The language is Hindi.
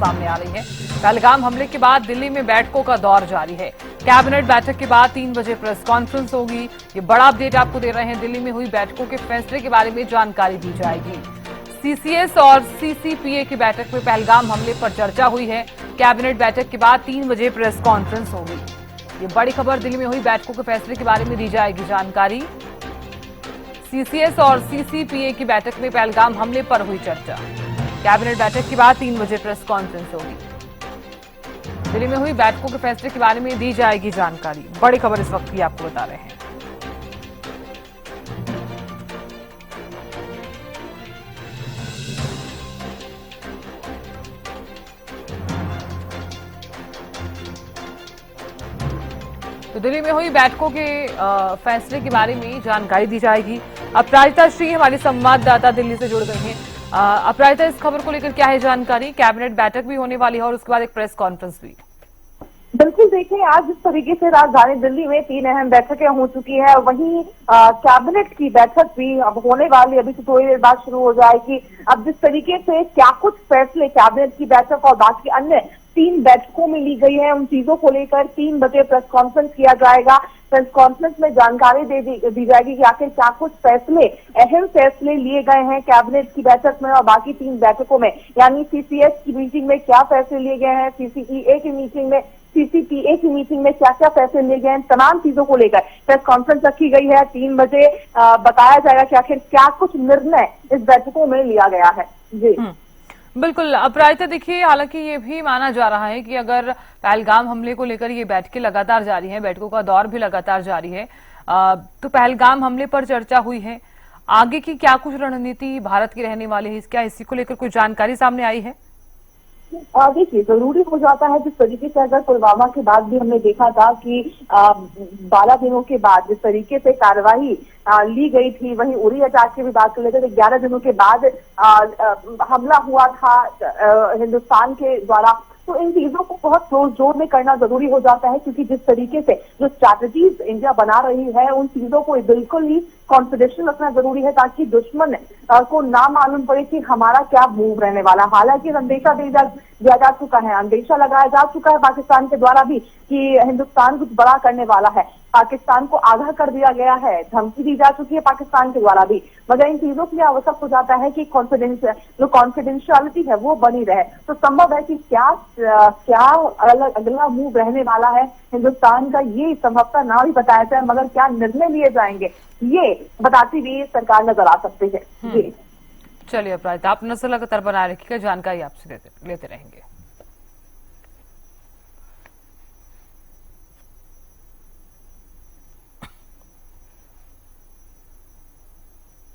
सामने आ रही है। पहलगाम हमले के बाद दिल्ली में बैठकों का दौर जारी है। कैबिनेट बैठक के बाद 3 बजे प्रेस कॉन्फ्रेंस होगी। ये बड़ा अपडेट आपको दे रहे हैं। दिल्ली में हुई बैठकों के फैसले के बारे में जानकारी दी जाएगी। सीसीएस और सीसीपीए की बैठक में पहलगाम हमले पर चर्चा हुई है। कैबिनेट बैठक के बाद 3 बजे प्रेस कॉन्फ्रेंस होगी। ये बड़ी खबर, दिल्ली में हुई बैठकों के फैसले के बारे में दी जाएगी जानकारी। सीसीएस और सीसीपीए की बैठक में पहलगाम हमले पर हुई चर्चा। कैबिनेट बैठक के बाद 3 बजे प्रेस कॉन्फ्रेंस होगी। दिल्ली में हुई बैठकों के फैसले के बारे में दी जाएगी जानकारी। बड़ी खबर इस वक्त की आपको बता रहे हैं। तो दिल्ली में हुई बैठकों के फैसले के बारे में जानकारी दी जाएगी। अपराजिता श्री हमारी संवाददाता दिल्ली से जुड़ गई हैं। अपराजिता, इस खबर को लेकर क्या है जानकारी? कैबिनेट बैठक भी होने वाली है और उसके बाद एक प्रेस कॉन्फ्रेंस भी। बिल्कुल, देखिए आज जिस तरीके से राजधानी दिल्ली में 3 अहम बैठकें हो चुकी है, वहीं कैबिनेट की बैठक भी अब होने वाली, अभी तो थोड़ी देर बाद शुरू हो जाएगी। अब जिस तरीके से क्या कुछ फैसले कैबिनेट की बैठक और बाकी अन्य 3 बैठकों में ली गई है, उन चीजों को लेकर 3 बजे प्रेस कॉन्फ्रेंस किया जाएगा। प्रेस कॉन्फ्रेंस में जानकारी दी जाएगी कि आखिर क्या कुछ फैसले, अहम फैसले लिए गए हैं कैबिनेट की बैठक में और बाकी 3 बैठकों में, यानी सीसीएस की मीटिंग में क्या फैसले लिए गए हैं, सीसीईए की मीटिंग में, सीसीपीए की मीटिंग में क्या क्या फैसले लिए गए हैं, तमाम चीजों को लेकर प्रेस कॉन्फ्रेंस रखी गई है। 3 बजे बताया जाएगा कि आखिर क्या कुछ निर्णय इस बैठकों में लिया गया है। जी बिल्कुल अपराजिता, देखिए हालांकि ये भी माना जा रहा है कि अगर पहलगाम हमले को लेकर ये बैठकें लगातार जारी हैं, बैठकों का दौर भी लगातार जारी है, तो पहलगाम हमले पर चर्चा हुई है, आगे की क्या कुछ रणनीति भारत की रहने वाली है, क्या इसी को लेकर कोई जानकारी सामने आई है? देखिए, जरूरी हो जाता है जिस तरीके से, अगर पुलवामा के बाद भी हमने देखा था कि 12 दिनों के बाद जिस तरीके से कार्रवाई ली गई थी, वहीं उरी अटैक की भी बात कर लेते थे। 11 दिनों के बाद हमला हुआ था हिंदुस्तान के द्वारा, तो इन चीजों को बहुत क्लोज जोर में करना जरूरी हो जाता है, क्योंकि जिस तरीके से जो स्ट्रैटेजीज इंडिया बना रही है, उन चीजों को बिल्कुल ही कॉन्फिडेंशियल रखना जरूरी है, ताकि दुश्मन को ना मालूम पड़े कि हमारा क्या मूव रहने वाला। हालांकि अंदेशा दिया जा चुका है, अंदेशा लगाया जा चुका है पाकिस्तान के द्वारा भी कि हिंदुस्तान कुछ बड़ा करने वाला है। पाकिस्तान को आगाह कर दिया गया है, धमकी दी जा चुकी है पाकिस्तान के द्वारा भी, मगर इन चीजों के लिए आवश्यक हो जाता है कि जो कॉन्फिडेंशियलिटी है वो बनी रहे। तो संभव है कि क्या अगला मूव रहने वाला है हिंदुस्तान का, ये संभवतः ना भी बताया जाए, मगर क्या निर्णय लिए जाएंगे ये बताती हुई सरकार नजर आ सकती है। जी चलिए अपराजिता, आप नजर लगातार बनाए रखिएगा, जानकारी आपसे लेते रहेंगे।